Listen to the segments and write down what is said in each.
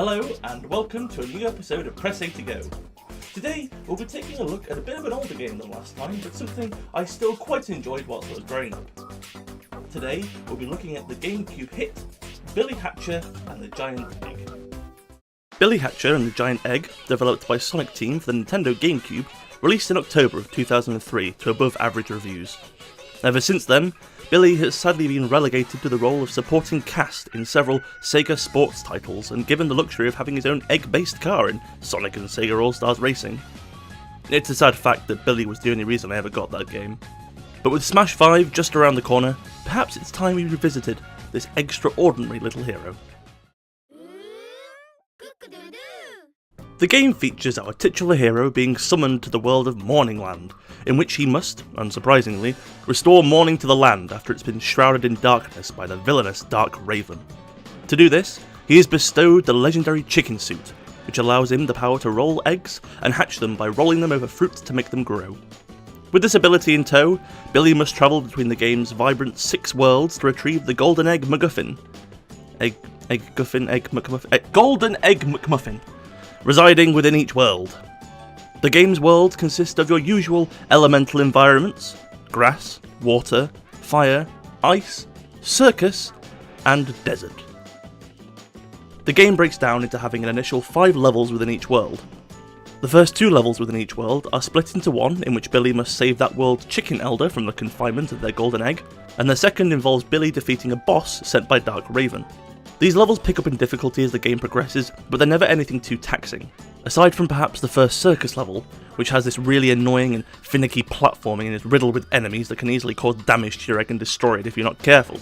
Hello and welcome to a new episode of PressAToGo. Today we'll be taking a look at a bit of an older game than last time, but something I still quite enjoyed whilst I was growing up. Today we'll be looking at the GameCube hit, Billy Hatcher and the Giant Egg. Billy Hatcher and the Giant Egg, developed by Sonic Team for the Nintendo GameCube, released in October of 2003 to above average reviews. Ever since then, Billy has sadly been relegated to the role of supporting cast in several Sega sports titles and given the luxury of having his own egg-based car in Sonic and Sega All-Stars Racing. It's a sad fact that Billy was the only reason I ever got that game. But with Smash 5 just around the corner, perhaps it's time we revisited this extraordinary little hero. The game features our titular hero being summoned to the world of Morningland, in which he must, unsurprisingly, restore morning to the land after it's been shrouded in darkness by the villainous Dark Raven. To do this, he is bestowed the legendary chicken suit, which allows him the power to roll eggs and hatch them by rolling them over fruits to make them grow. With this ability in tow, Billy must travel between the game's vibrant 6 worlds to retrieve the Golden Egg McGuffin. Golden Egg McMuffin, residing within each world. The game's worlds consist of your usual elemental environments: grass, water, fire, ice, circus, and desert. The game breaks down into having an initial 5 levels within each world. The first 2 levels within each world are split into one in which Billy must save that world's chicken elder from the confinement of their golden egg, and the second involves Billy defeating a boss sent by Dark Raven. These levels pick up in difficulty as the game progresses, but they're never anything too taxing. Aside from perhaps the first circus level, which has this really annoying and finicky platforming and is riddled with enemies that can easily cause damage to your egg and destroy it if you're not careful.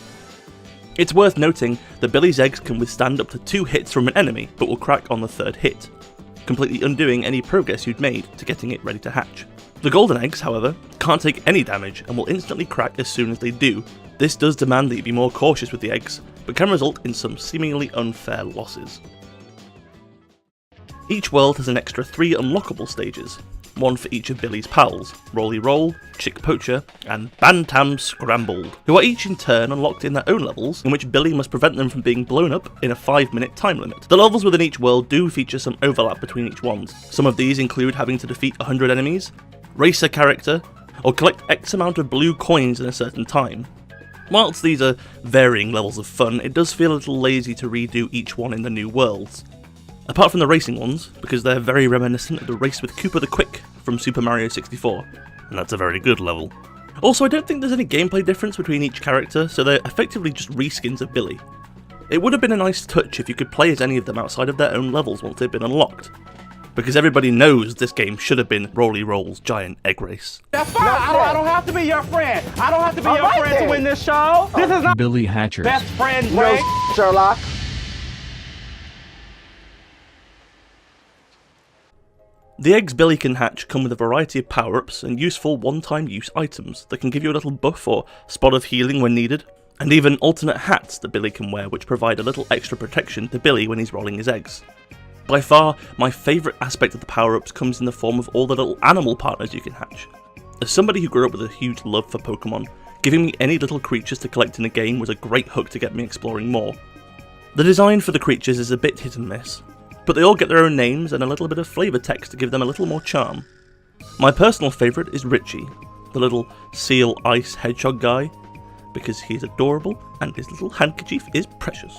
It's worth noting that Billy's eggs can withstand up to 2 hits from an enemy, but will crack on the 3rd hit, completely undoing any progress you'd made to getting it ready to hatch. The golden eggs, however, can't take any damage and will instantly crack as soon as they do. This does demand that you be more cautious with the eggs, but can result in some seemingly unfair losses. Each world has an extra 3 unlockable stages, one for each of Billy's pals, Rolly Roll, Chick Poacher, and Bantam Scrambled, who are each in turn unlocked in their own levels, in which Billy must prevent them from being blown up in a 5-minute time limit. The levels within each world do feature some overlap between each ones. Some of these include having to defeat 100 enemies, race a character, or collect X amount of blue coins in a certain time. Whilst these are varying levels of fun, it does feel a little lazy to redo each one in the new worlds. Apart from the racing ones, because they're very reminiscent of the race with Koopa the Quick from Super Mario 64, and that's a very good level. Also, I don't think there's any gameplay difference between each character, so they're effectively just reskins of Billy. It would have been a nice touch if you could play as any of them outside of their own levels once they've been unlocked, because everybody knows this game should have been Rolly Roll's Giant Egg Race. That's fine. I don't have to be your friend. I don't have to be your friend to win this show. This is not Billy Hatcher's best friend race, Sherlock. The eggs Billy can hatch come with a variety of power-ups and useful one-time use items that can give you a little buff or spot of healing when needed, and even alternate hats that Billy can wear which provide a little extra protection to Billy when he's rolling his eggs. By far, my favourite aspect of the power-ups comes in the form of all the little animal partners you can hatch. As somebody who grew up with a huge love for Pokemon, giving me any little creatures to collect in a game was a great hook to get me exploring more. The design for the creatures is a bit hit and miss, but they all get their own names and a little bit of flavour text to give them a little more charm. My personal favourite is Richie, the little seal ice hedgehog guy, because he's adorable and his little handkerchief is precious.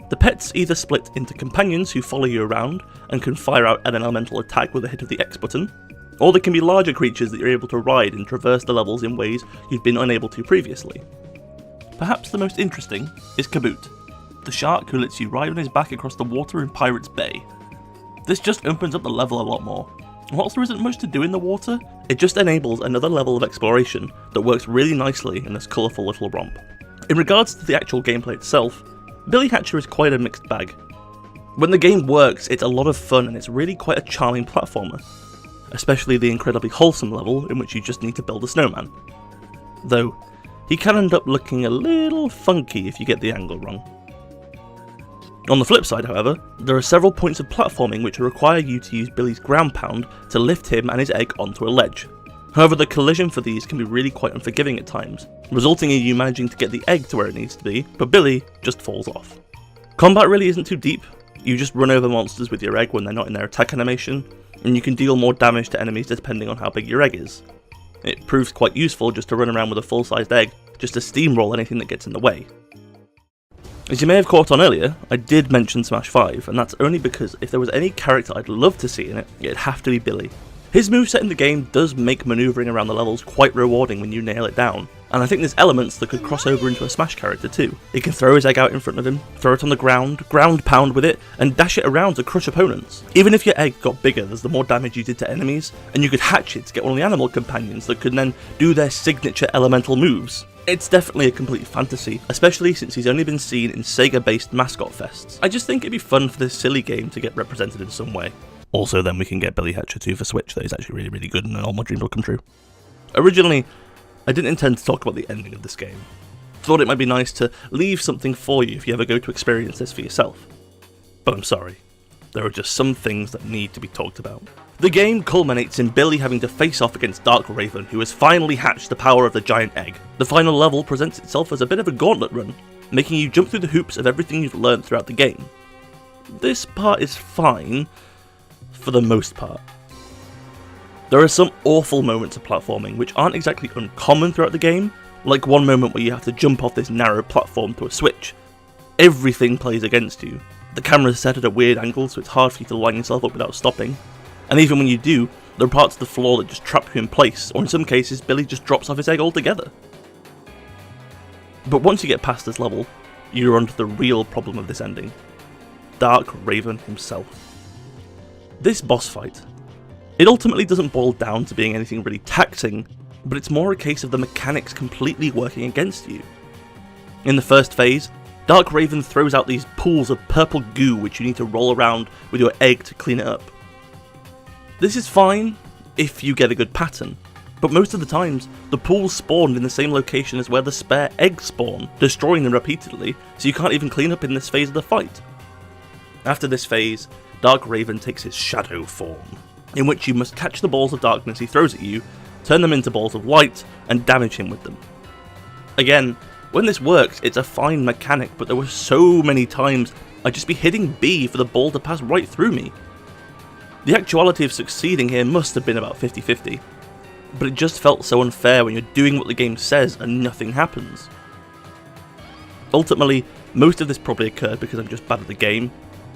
The pets either split into companions who follow you around and can fire out an elemental attack with a hit of the X button, or they can be larger creatures that you're able to ride and traverse the levels in ways you've been unable to previously. Perhaps the most interesting is Kaboot, the shark who lets you ride on his back across the water in Pirates Bay. This just opens up the level a lot more. Whilst there isn't much to do in the water, it just enables another level of exploration that works really nicely in this colourful little romp. In regards to the actual gameplay itself, Billy Hatcher is quite a mixed bag. When the game works, it's a lot of fun and it's really quite a charming platformer, especially the incredibly wholesome level in which you just need to build a snowman. Though, he can end up looking a little funky if you get the angle wrong. On the flip side, however, there are several points of platforming which require you to use Billy's ground pound to lift him and his egg onto a ledge. However, the collision for these can be really quite unforgiving at times, resulting in you managing to get the egg to where it needs to be, but Billy just falls off. Combat really isn't too deep, You just run over monsters with your egg when they're not in their attack animation, and you can deal more damage to enemies depending on how big your egg is. It proves quite useful just to run around with a full-sized egg, just to steamroll anything that gets in the way. As you may have caught on earlier, I did mention Smash 5, and that's only because if there was any character I'd love to see in it, it'd have to be Billy. His moveset in the game does make manoeuvring around the levels quite rewarding when you nail it down, and I think there's elements that could cross over into a Smash character too. He can throw his egg out in front of him, throw it on the ground pound with it, and dash it around to crush opponents. Even if your egg got bigger, there's the more damage you did to enemies, and you could hatch it to get one of the animal companions that could then do their signature elemental moves. It's definitely a complete fantasy, especially since he's only been seen in Sega-based mascot fests. I just think it'd be fun for this silly game to get represented in some way. Also, then we can get Billy Hatcher 2 for Switch, that is actually really, really good and all my dreams will come true. Originally, I didn't intend to talk about the ending of this game. Thought it might be nice to leave something for you if you ever go to experience this for yourself. But I'm sorry, there are just some things that need to be talked about. The game culminates in Billy having to face off against Dark Raven, who has finally hatched the power of the giant egg. The final level presents itself as a bit of a gauntlet run, making you jump through the hoops of everything you've learned throughout the game. This part is fine, for the most part. There are some awful moments of platforming which aren't exactly uncommon throughout the game, like one moment where you have to jump off this narrow platform to a switch. Everything plays against you. The camera's set at a weird angle so it's hard for you to line yourself up without stopping, and even when you do, there are parts of the floor that just trap you in place, or in some cases Billy just drops off his egg altogether. But once you get past this level, you're onto the real problem of this ending. Dark Raven himself. This boss fight, it ultimately doesn't boil down to being anything really taxing, but it's more a case of the mechanics completely working against you. In the first phase, Dark Raven throws out these pools of purple goo which you need to roll around with your egg to clean it up. This is fine if you get a good pattern, but most of the times, the pools spawned in the same location as where the spare eggs spawn, destroying them repeatedly, so you can't even clean up in this phase of the fight. After this phase, Dark Raven takes his shadow form, in which you must catch the balls of darkness he throws at you, turn them into balls of light, and damage him with them. Again, when this works, it's a fine mechanic, but there were so many times I'd just be hitting B for the ball to pass right through me. The actuality of succeeding here must have been about 50-50, but it just felt so unfair when you're doing what the game says and nothing happens. Ultimately, most of this probably occurred because I'm just bad at the game,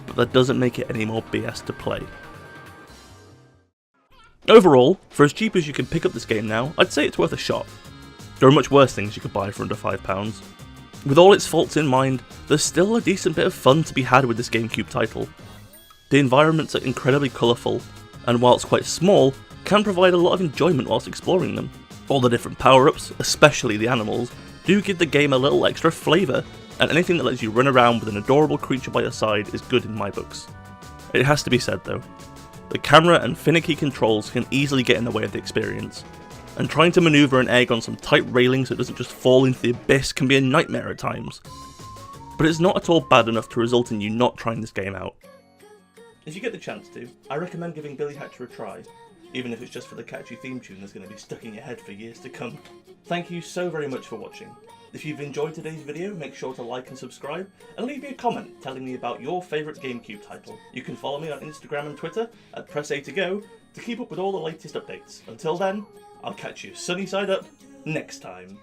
but that doesn't make it any more BS to play. Overall, for as cheap as you can pick up this game now, I'd say it's worth a shot. There are much worse things you could buy for under £5. With all its faults in mind, there's still a decent bit of fun to be had with this GameCube title. The environments are incredibly colourful, and whilst quite small, can provide a lot of enjoyment whilst exploring them. All the different power-ups, especially the animals, do give the game a little extra flavour, and anything that lets you run around with an adorable creature by your side is good in my books. It has to be said though, the camera and finicky controls can easily get in the way of the experience, and trying to manoeuvre an egg on some tight railings so it doesn't just fall into the abyss can be a nightmare at times. But it's not at all bad enough to result in you not trying this game out. If you get the chance to, I recommend giving Billy Hatcher a try, even if it's just for the catchy theme tune that's going to be stuck in your head for years to come. Thank you so very much for watching. If you've enjoyed today's video, make sure to like and subscribe, and leave me a comment telling me about your favourite GameCube title. You can follow me on Instagram and Twitter at PressAToGo to keep up with all the latest updates. Until then, I'll catch you sunny side up next time.